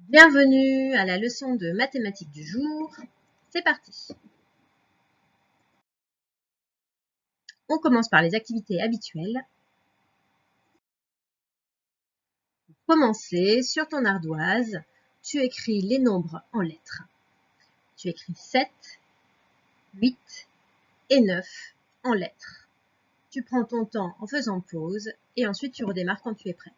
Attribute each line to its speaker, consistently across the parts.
Speaker 1: Bienvenue à la leçon de mathématiques du jour. C'est parti. On commence par les activités habituelles. Pour commencer, sur ton ardoise, tu écris les nombres en lettres. Tu écris 7, 8 et 9 en lettres. Tu prends ton temps en faisant pause et ensuite tu redémarres quand tu es prêt.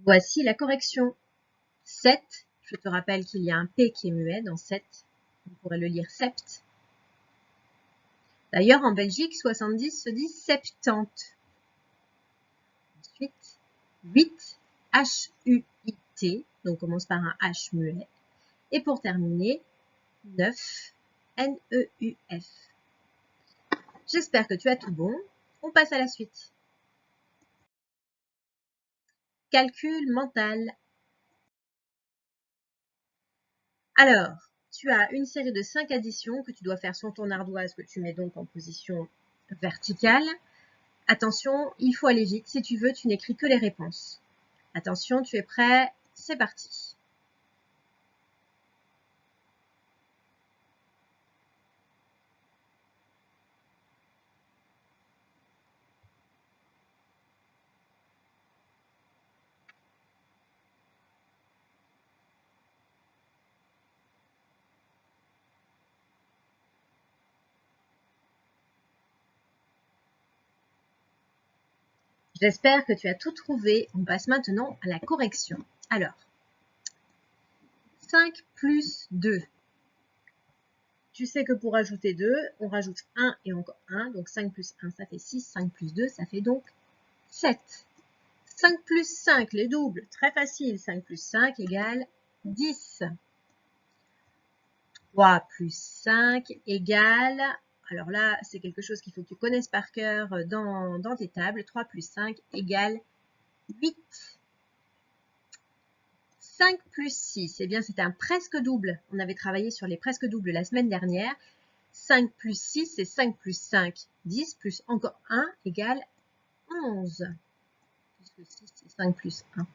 Speaker 1: Voici la correction. 7, je te rappelle qu'il y a un P qui est muet dans 7. On pourrait le lire sept. D'ailleurs, en Belgique, 70 se dit 70. Ensuite, 8, H-U-I-T, donc on commence par un H muet. Et pour terminer, 9, N-E-U-F. J'espère que tu as tout bon. On passe à la suite. Calcul mental. Alors, tu as une série de 5 additions que tu dois faire sur ton ardoise, que tu mets donc en position verticale. Attention, il faut aller vite. Si tu veux, tu n'écris que les réponses. Attention, tu es prêt? C'est parti. J'espère que tu as tout trouvé. On passe maintenant à la correction. Alors, 5 plus 2. Tu sais que pour ajouter 2, on rajoute 1 et encore 1. Donc 5 plus 1, ça fait 6. 5 plus 2, ça fait donc 7. 5 plus 5, les doubles, très facile. 5 plus 5 égale 10. 3 plus 5 égale... Alors là, c'est quelque chose qu'il faut que tu connaisses par cœur dans tes tables. 3 plus 5 égale 8. 5 plus 6, eh bien c'est un presque double. On avait travaillé sur les presque doubles la semaine dernière. 5 plus 6, c'est 5 plus 5, 10, plus encore 1 égale 11. Puisque 6, c'est 5 plus 1.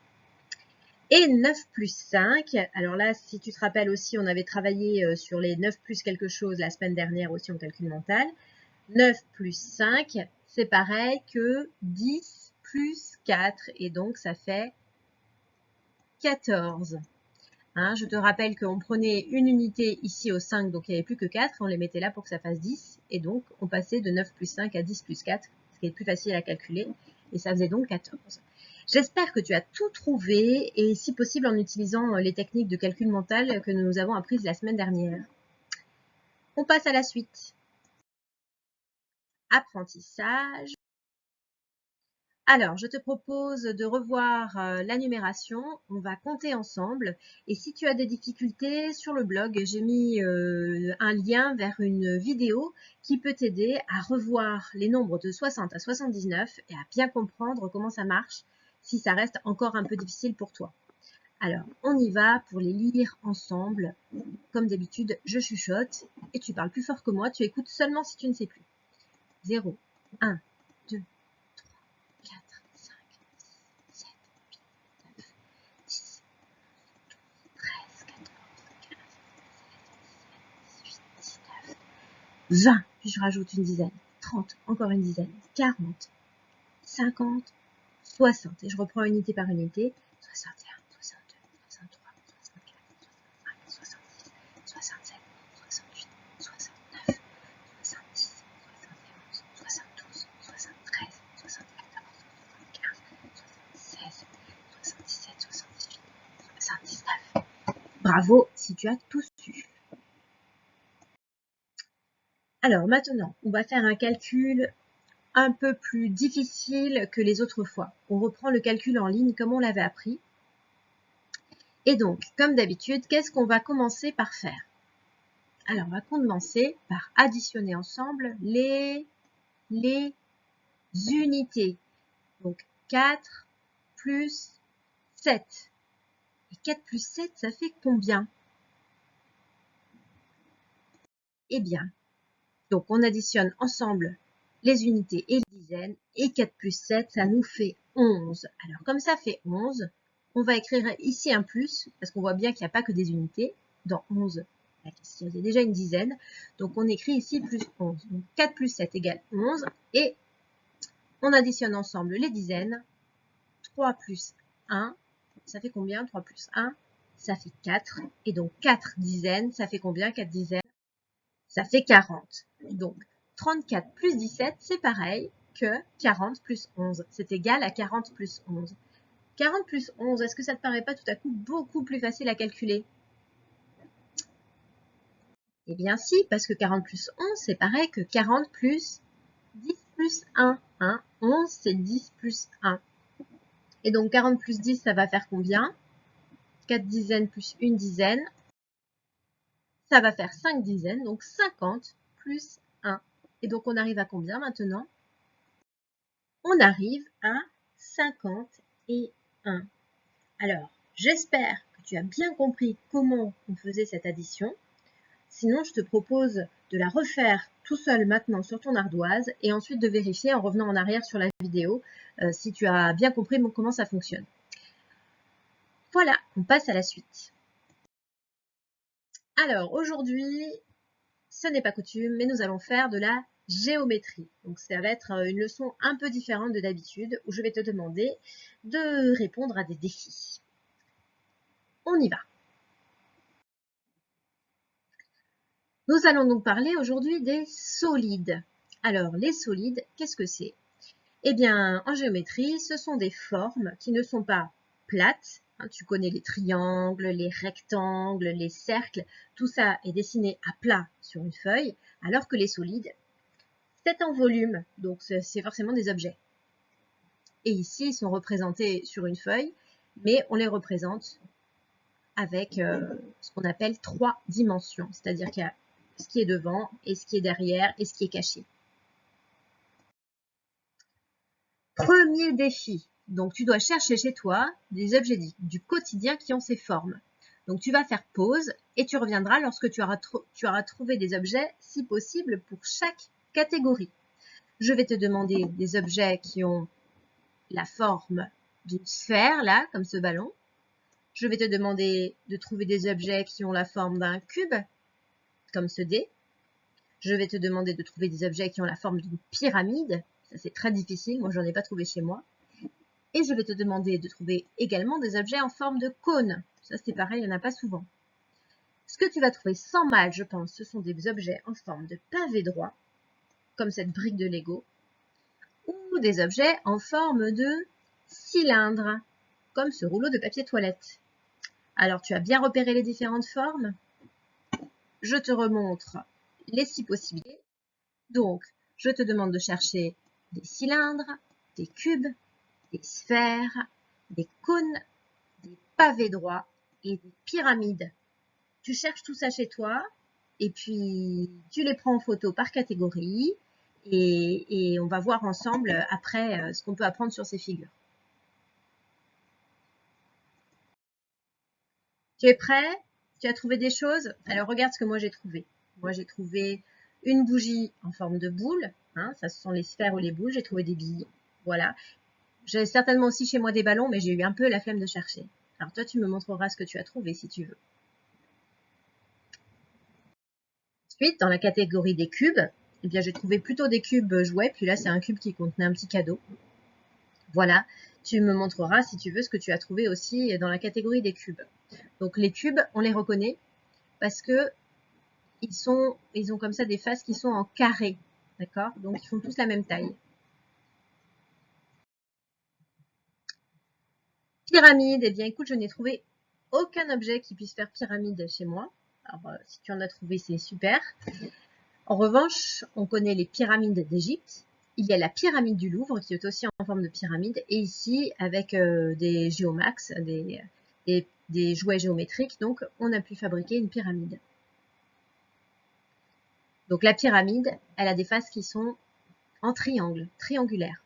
Speaker 1: Et 9 plus 5, alors là, si tu te rappelles aussi, on avait travaillé sur les 9 plus quelque chose la semaine dernière aussi en calcul mental. 9 plus 5, c'est pareil que 10 plus 4, et donc ça fait 14. Hein, je te rappelle qu'on prenait une unité ici au 5, donc il n'y avait plus que 4, on les mettait là pour que ça fasse 10, et donc on passait de 9 plus 5 à 10 plus 4, ce qui est plus facile à calculer, et ça faisait donc 14. J'espère que tu as tout trouvé, et si possible en utilisant les techniques de calcul mental que nous avons apprises la semaine dernière. On passe à la suite. Apprentissage. Alors, je te propose de revoir la numération. On va compter ensemble. Et si tu as des difficultés, sur le blog, j'ai mis un lien vers une vidéo qui peut t'aider à revoir les nombres de 60 à 79 et à bien comprendre comment ça marche si ça reste encore un peu difficile pour toi. Alors, on y va pour les lire ensemble. Comme d'habitude, je chuchote et tu parles plus fort que moi. Tu écoutes seulement si tu ne sais plus. 0, 1, 2, 4, 5, 6, 7, 8, 9, 10, 12, 13, 14, 15, 16, 17, 18, 19, 20. Puis je rajoute une dizaine. 30, encore une dizaine. 40, 50, 60. Et je reprends unité par unité. 61, 62, 63, 64, 65, 66, 67, 68, 69, 70, 71, 72, 73, 74, 75, 76, 77, 78, 79. Bravo si tu as tout su. Alors maintenant, on va faire un calcul un peu plus difficile que les autres fois. On reprend le calcul en ligne comme on l'avait appris. Et donc, comme d'habitude, qu'est-ce qu'on va commencer par faire? Alors, on va commencer par additionner ensemble les unités. Donc, 4 plus 7. Et 4 plus 7, ça fait combien? Eh bien, donc on additionne ensemble les unités et les dizaines. Et 4 plus 7, ça nous fait 11. Alors, comme ça fait 11, on va écrire ici un plus, parce qu'on voit bien qu'il n'y a pas que des unités. Dans 11, il y a déjà une dizaine. Donc, on écrit ici plus 11. Donc, 4 plus 7 égale 11. Et on additionne ensemble les dizaines. 3 plus 1, ça fait combien? 3 plus 1, ça fait 4. Et donc, 4 dizaines, ça fait combien? 4 dizaines, ça fait 40. Donc, 34 plus 17, c'est pareil que 40 plus 11. C'est égal à 40 plus 11. 40 plus 11, est-ce que ça ne te paraît pas tout à coup beaucoup plus facile à calculer? Eh bien si, parce que 40 plus 11, c'est pareil que 40 plus 10 plus 1. 11, c'est 10 plus 1. Et donc 40 plus 10, ça va faire combien? 4 dizaines plus 1 dizaine, ça va faire 5 dizaines, donc 50 plus 1. Et donc on arrive à combien maintenant? On arrive à 51. Alors, j'espère que tu as bien compris comment on faisait cette addition. Sinon, je te propose de la refaire tout seul maintenant sur ton ardoise et ensuite de vérifier en revenant en arrière sur la vidéo si tu as bien compris comment ça fonctionne. Voilà, on passe à la suite. Alors, aujourd'hui, ce n'est pas coutume, mais nous allons faire de la géométrie. Donc, ça va être une leçon un peu différente de d'habitude où je vais te demander de répondre à des défis. On y va. Nous allons donc parler aujourd'hui des solides. Alors, les solides, qu'est-ce que c'est? Eh bien, en géométrie, ce sont des formes qui ne sont pas plates. Tu connais les triangles, les rectangles, les cercles. Tout ça est dessiné à plat sur une feuille, alors que les solides, c'est en volume. Donc, c'est forcément des objets. Et ici, ils sont représentés sur une feuille, mais on les représente avec ce qu'on appelle 3 dimensions. C'est-à-dire qu'il y a ce qui est devant, et ce qui est derrière, et ce qui est caché. Premier défi. Donc, tu dois chercher chez toi des objets du quotidien qui ont ces formes. Donc, tu vas faire pause et tu reviendras lorsque tu auras trouvé des objets, si possible, pour chaque catégorie. Je vais te demander des objets qui ont la forme d'une sphère, là, comme ce ballon. Je vais te demander de trouver des objets qui ont la forme d'un cube, comme ce dé. Je vais te demander de trouver des objets qui ont la forme d'une pyramide. Ça, c'est très difficile. Moi, j'en ai pas trouvé chez moi. Et je vais te demander de trouver également des objets en forme de cône. Ça, c'est pareil, il n'y en a pas souvent. Ce que tu vas trouver sans mal, je pense, ce sont des objets en forme de pavé droit, comme cette brique de Lego, ou des objets en forme de cylindre, comme ce rouleau de papier toilette. Alors, tu as bien repéré les différentes formes? Je te remontre les 6 possibilités. Donc, je te demande de chercher des cylindres, des cubes, des sphères, des cônes, des pavés droits et des pyramides. Tu cherches tout ça chez toi et puis tu les prends en photo par catégorie et on va voir ensemble après ce qu'on peut apprendre sur ces figures. Tu es prêt? Tu as trouvé des choses? Alors regarde ce que moi j'ai trouvé. Moi j'ai trouvé une bougie en forme de boule. Ça ce sont les sphères ou les boules. J'ai trouvé des billes. Voilà. J'ai certainement aussi chez moi des ballons, mais j'ai eu un peu la flemme de chercher. Alors toi, tu me montreras ce que tu as trouvé si tu veux. Ensuite, dans la catégorie des cubes, eh bien, j'ai trouvé plutôt des cubes jouets, puis là, c'est un cube qui contenait un petit cadeau. Voilà, tu me montreras si tu veux ce que tu as trouvé aussi dans la catégorie des cubes. Donc les cubes, on les reconnaît parce que ils ont comme ça des faces qui sont en carré, d'accord? Donc ils font tous la même taille. Pyramide, eh bien écoute, je n'ai trouvé aucun objet qui puisse faire pyramide chez moi. Alors si tu en as trouvé, c'est super. En revanche, on connaît les pyramides d'Égypte. Il y a la pyramide du Louvre qui est aussi en forme de pyramide. Et ici, avec des géomax, des jouets géométriques, donc on a pu fabriquer une pyramide. Donc la pyramide, elle a des faces qui sont en triangle, triangulaires.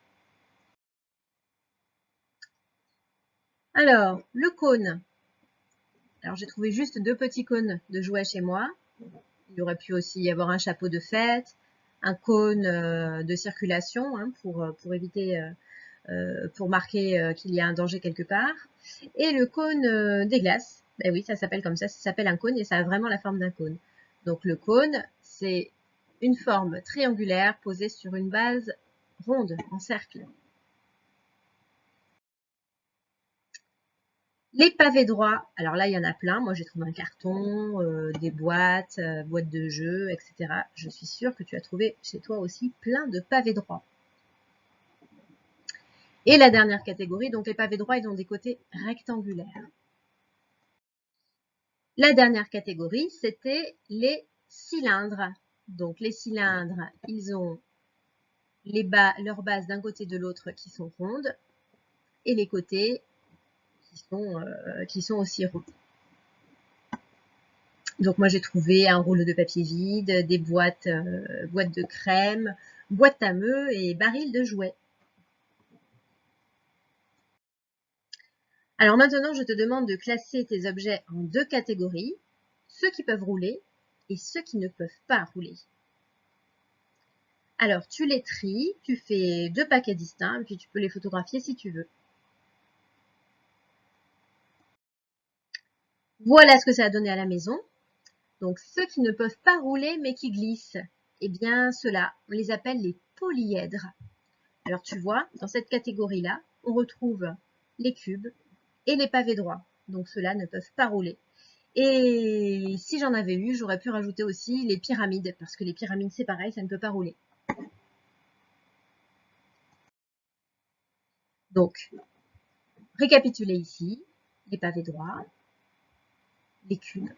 Speaker 1: Alors, le cône. Alors j'ai trouvé juste 2 petits cônes de jouets chez moi. Il y aurait pu aussi y avoir un chapeau de fête, un cône de circulation pour éviter pour marquer qu'il y a un danger quelque part. Et le cône des glaces, ben oui, ça s'appelle comme ça s'appelle un cône et ça a vraiment la forme d'un cône. Donc le cône, c'est une forme triangulaire posée sur une base ronde, en cercle. Les pavés droits, alors là, il y en a plein. Moi, j'ai trouvé un carton, des boîtes, boîtes de jeux, etc. Je suis sûre que tu as trouvé chez toi aussi plein de pavés droits. Et la dernière catégorie, donc les pavés droits, ils ont des côtés rectangulaires. La dernière catégorie, c'était les cylindres. Donc les cylindres, ils ont leurs bases d'un côté et de l'autre qui sont rondes et les côtés qui sont aussi ronds. Donc moi j'ai trouvé un rouleau de papier vide, des boîtes de crème, boîtes à meux et barils de jouets. Alors maintenant je te demande de classer tes objets en deux catégories, ceux qui peuvent rouler et ceux qui ne peuvent pas rouler. Alors tu les tries, tu fais deux paquets distincts et puis tu peux les photographier si tu veux. Voilà ce que ça a donné à la maison. Donc ceux qui ne peuvent pas rouler mais qui glissent, eh bien ceux-là, on les appelle les polyèdres. Alors tu vois, dans cette catégorie-là, on retrouve les cubes et les pavés droits. Donc ceux-là ne peuvent pas rouler. Et si j'en avais eu, j'aurais pu rajouter aussi les pyramides, parce que les pyramides c'est pareil, ça ne peut pas rouler. Donc, récapitulez ici, les pavés droits, les cubes,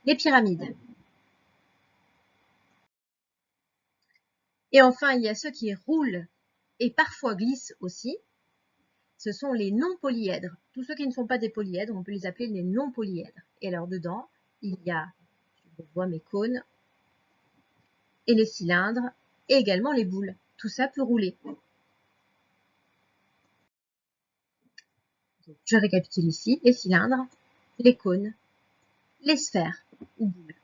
Speaker 1: les pyramides. Et enfin, il y a ceux qui roulent et parfois glissent aussi. Ce sont les non-polyèdres. Tous ceux qui ne sont pas des polyèdres, on peut les appeler les non-polyèdres. Et alors dedans, il y a, je vois mes cônes, et les cylindres, et également les boules. Tout ça peut rouler. Je récapitule ici, les cylindres, les cônes, les sphères ou boules.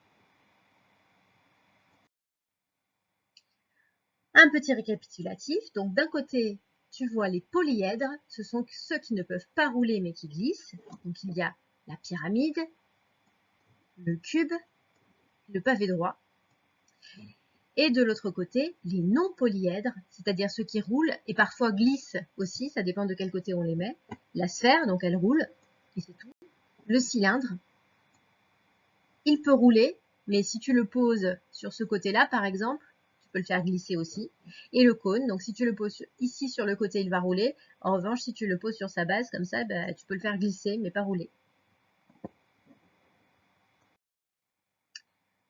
Speaker 1: Un petit récapitulatif. Donc d'un côté, tu vois les polyèdres, ce sont ceux qui ne peuvent pas rouler mais qui glissent. Donc il y a la pyramide, le cube, le pavé droit. Et de l'autre côté, les non-polyèdres, c'est-à-dire ceux qui roulent et parfois glissent aussi, ça dépend de quel côté on les met. La sphère, donc elle roule, et c'est tout. Le cylindre, il peut rouler, mais si tu le poses sur ce côté-là, par exemple, tu peux le faire glisser aussi. Et le cône, donc si tu le poses ici sur le côté, il va rouler. En revanche, si tu le poses sur sa base, comme ça, bah, tu peux le faire glisser, mais pas rouler.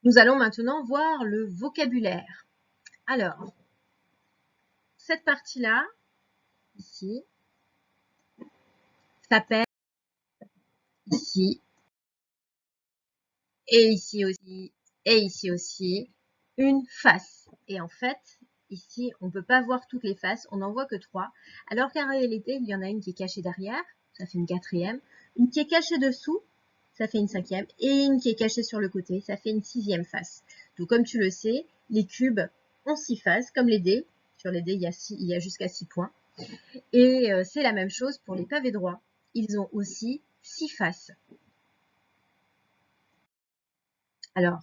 Speaker 1: Nous allons maintenant voir le vocabulaire. Alors, cette partie-là, ici, s'appelle ici, et ici aussi, et ici aussi, une face. Et en fait, ici, on ne peut pas voir toutes les faces, on n'en voit que 3, alors qu'en réalité, il y en a une qui est cachée derrière, ça fait une 4e, une qui est cachée dessous, ça fait une 5e, et une qui est cachée sur le côté, ça fait une 6e face. Donc comme tu le sais, les cubes ont 6 faces, comme les dés. Sur les dés, il y a jusqu'à 6 points. Et c'est la même chose pour les pavés droits. Ils ont aussi 6 faces. Alors,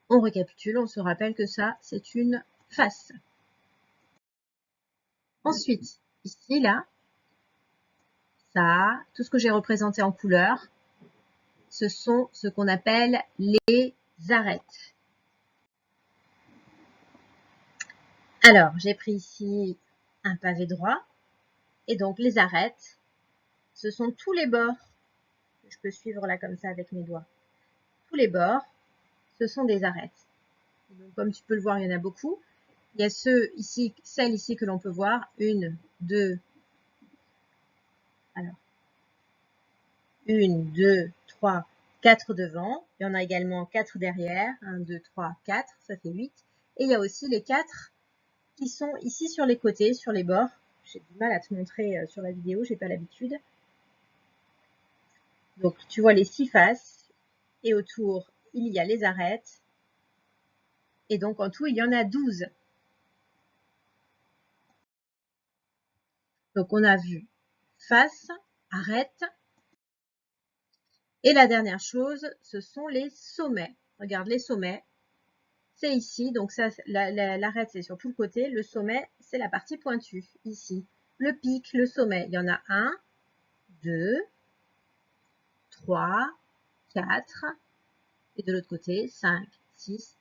Speaker 1: on récapitule, on se rappelle que ça, c'est une face. Ensuite, ici, là, ça, tout ce que j'ai représenté en couleur, ce sont ce qu'on appelle les arêtes. Alors, j'ai pris ici un pavé droit, et donc les arêtes, ce sont tous les bords. Je peux suivre là comme ça avec mes doigts. Tous les bords, ce sont des arêtes. Donc, comme tu peux le voir, il y en a beaucoup. Il y a celles ici que l'on peut voir. 1, 2, alors, 1, 2, 3, 4 devant. Il y en a également 4 derrière. 1, 2, 3, 4, ça fait 8. Et il y a aussi les 4 qui sont ici sur les côtés, sur les bords. J'ai du mal à te montrer sur la vidéo, j'ai pas l'habitude. Donc tu vois les 6 faces et autour il y a les arêtes. Et donc en tout il y en a 12. Donc, on a vu face, arête. Et la dernière chose, ce sont les sommets. Regarde, les sommets, c'est ici. Donc, ça, l'arête, c'est sur tout le côté. Le sommet, c'est la partie pointue, ici. Le pic, le sommet, il y en a 1, 2, 3, 4. Et de l'autre côté, 5, 6,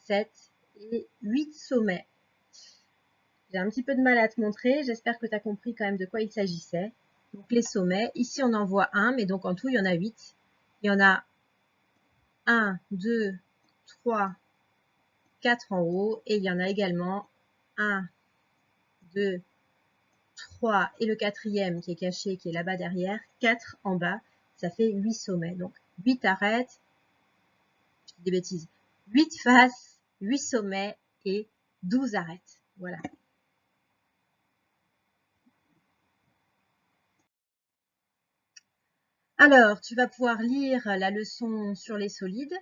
Speaker 1: 7 et 8 sommets. J'ai un petit peu de mal à te montrer. J'espère que tu as compris quand même de quoi il s'agissait. Donc, les sommets. Ici, on en voit un, mais donc en tout, il y en a 8. Il y en a 1, 2, 3, 4 en haut. Et il y en a également 1, 2, 3 et le quatrième qui est caché, qui est là-bas derrière. 4 en bas. Ça fait 8 sommets. Donc, 8 arêtes. Je dis des bêtises. 8 faces, 8 sommets et 12 arêtes. Voilà. Alors, tu vas pouvoir lire la leçon sur les solides,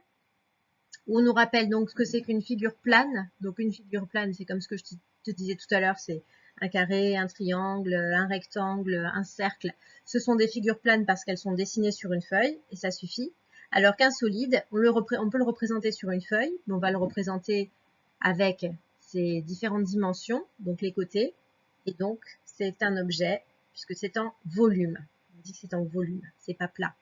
Speaker 1: où on nous rappelle donc ce que c'est qu'une figure plane. Donc, une figure plane, c'est comme ce que je te disais tout à l'heure, c'est un carré, un triangle, un rectangle, un cercle. Ce sont des figures planes parce qu'elles sont dessinées sur une feuille, et ça suffit. Alors qu'un solide, on peut le représenter sur une feuille, mais on va le représenter avec ses différentes dimensions, donc les côtés, et donc c'est un objet, puisque c'est en volume. On dit que c'est en volume, c'est pas plat.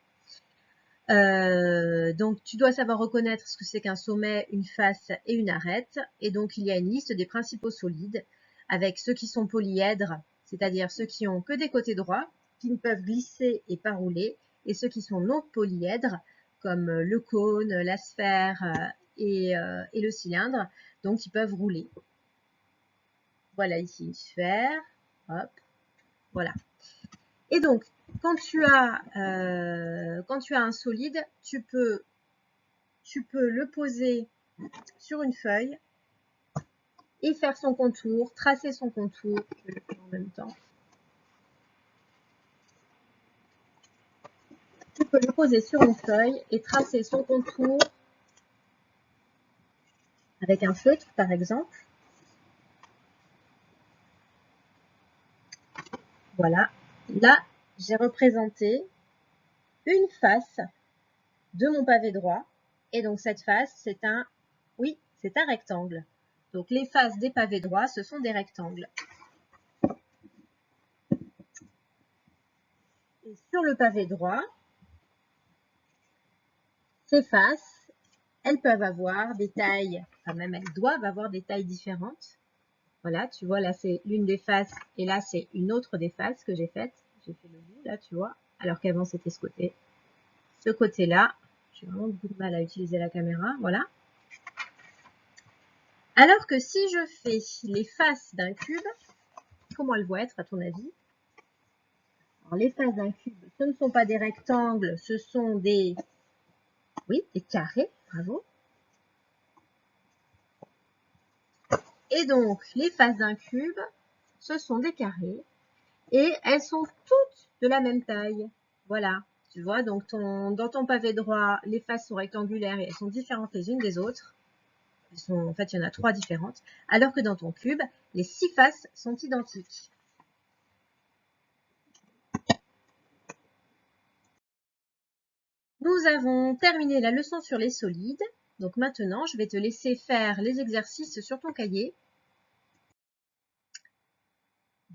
Speaker 1: Donc tu dois savoir reconnaître ce que c'est qu'un sommet, une face et une arête. Et donc il y a une liste des principaux solides avec ceux qui sont polyèdres, c'est-à-dire ceux qui ont que des côtés droits, qui ne peuvent glisser et pas rouler, et ceux qui sont non polyèdres, comme le cône, la sphère et le cylindre, donc qui peuvent rouler. Voilà ici une sphère, hop, voilà. Et donc, quand tu as un solide, tu peux le poser sur une feuille et faire son contour, tracer son contour. Je vais le faire en même temps. Tu peux le poser sur une feuille et tracer son contour avec un feutre, par exemple. Voilà. Là, j'ai représenté une face de mon pavé droit. Et donc, cette face, c'est un rectangle. Donc, les faces des pavés droits, ce sont des rectangles. Et sur le pavé droit, ces faces, elles peuvent avoir des tailles, enfin même elles doivent avoir des tailles différentes. Voilà, tu vois, là c'est l'une des faces et là c'est une autre des faces que j'ai faites. J'ai fait le bout là, tu vois, alors qu'avant c'était ce côté. Ce côté-là, j'ai vraiment beaucoup de mal à utiliser la caméra, voilà. Alors que si je fais les faces d'un cube, comment elles vont être à ton avis? Alors les faces d'un cube, ce ne sont pas des rectangles, ce sont des carrés, bravo. Et donc, les faces d'un cube, ce sont des carrés et elles sont toutes de la même taille. Voilà, tu vois, donc dans ton pavé droit, les faces sont rectangulaires et elles sont différentes les unes des autres. En fait, il y en a 3 différentes. Alors que dans ton cube, les 6 faces sont identiques. Nous avons terminé la leçon sur les solides. Donc maintenant, je vais te laisser faire les exercices sur ton cahier.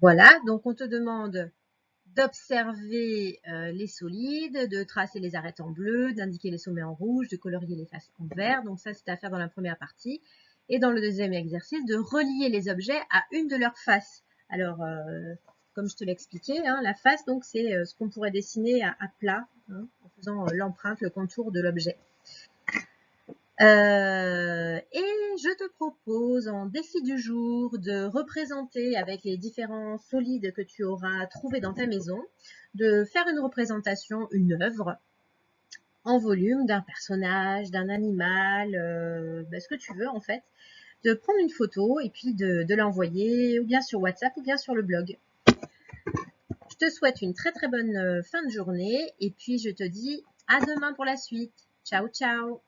Speaker 1: Voilà, donc on te demande d'observer les solides, de tracer les arêtes en bleu, d'indiquer les sommets en rouge, de colorier les faces en vert. Donc ça, c'est à faire dans la première partie. Et dans le deuxième exercice, de relier les objets à une de leurs faces. Alors, comme je te l'ai expliqué, hein, la face, donc c'est ce qu'on pourrait dessiner à plat, hein, en faisant l'empreinte, le contour de l'objet. Et je te propose en défi du jour de représenter avec les différents solides que tu auras trouvés dans ta maison, de faire une représentation, une œuvre en volume d'un personnage, d'un animal, ce que tu veux en fait, de prendre une photo et puis de l'envoyer ou bien sur WhatsApp ou bien sur le blog. Je te souhaite une très très bonne fin de journée et puis je te dis à demain pour la suite. Ciao ciao.